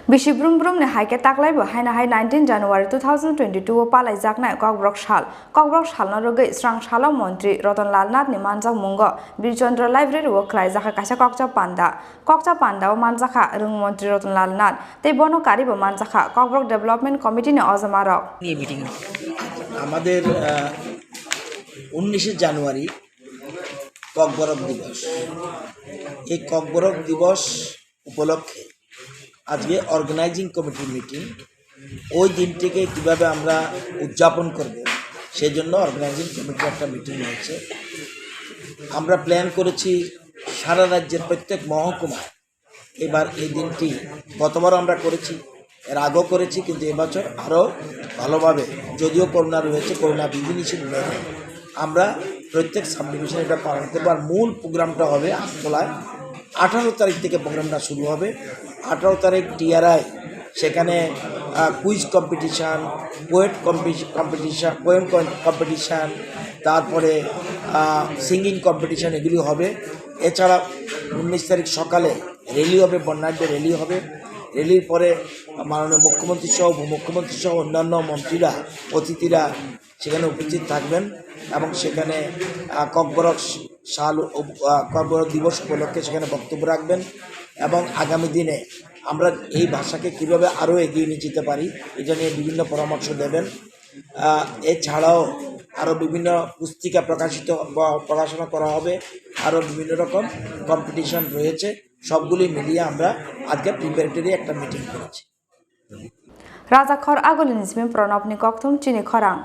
Bisi brum ni haike taklai bo haina hai 19 January 2022 Khlaijakha Kokborok sal no Rugwi Srangsalo Mantri Ratanlal Nathni Manjakmungo Birchandra Library o Khlaijakha Kaisa Kokchab Panda o Manjakha Rung Mantri Ratanlal Nath tei bono kari bo Manjakha Kokborok Development Committee ni ojamarok এই meeting আমাদের 19 জানুয়ারি ককবরক দিবস। এই ককবরক দিবস উপলক্ষে আজকে organising কমিটির meeting. ওই দিনটিকে কীভাবে আমরা উদযাপন করব সেই জন্য অর্গানাইজিং কমিটির একটা মিটিং হয়েছে। আমরা প্ল্যান করেছি সারা রাজ্যের প্রত্যেক মহকুমায় এবার এই দিনটি, গতবার আমরা করেছি, এর আগেও করেছি, কিন্তু এবছর আরও ভালোভাবে, যদিও করোনা রয়েছে, করোনা বিধিনিষেধ মেনে আমরা প্রত্যেক সাব ডিভিশনে এটা পালন করবো। আর মূল প্রোগ্রামটা হবে আগতলায় 18 তারিখ থেকে প্রোগ্রামটা শুরু হবে। 18 তারিখ টিআরআই, সেখানে কুইজ কম্পিটিশান, পোয়েম কম্পিটিশান, তারপরে সিঙ্গিং কম্পিটিশান, এগুলি হবে। এছাড়া 19 তারিখ সকালে র্যালি হবে, বর্ণাঢ্য র্যালি হবে। র্যালির পরে মাননীয় মুখ্যমন্ত্রী সহ উপমুখ্যমন্ত্রী সহ অন্যান্য মন্ত্রীরা, অতিথিরা সেখানে উপস্থিত থাকবেন এবং সেখানে ককবরক দিবস উপলক্ষে সেখানে বক্তব্য রাখবেন এবং আগামী দিনে আমরা এই ভাষাকে কীভাবে আরও এগিয়ে নিয়ে যেতে পারি এটা নিয়ে বিভিন্ন পরামর্শ দেবেন। এছাড়াও আরও বিভিন্ন পুস্তিকা প্রকাশনা করা হবে, আরও বিভিন্ন রকম কম্পিটিশন রয়েছে। সবগুলি মিলিয়ে আমরা আজকে প্রিপারেটরি একটা মিটিং করেছি। রাজা খর আগলিনিসমি প্রণবনি কক্থম চিনি খরাং।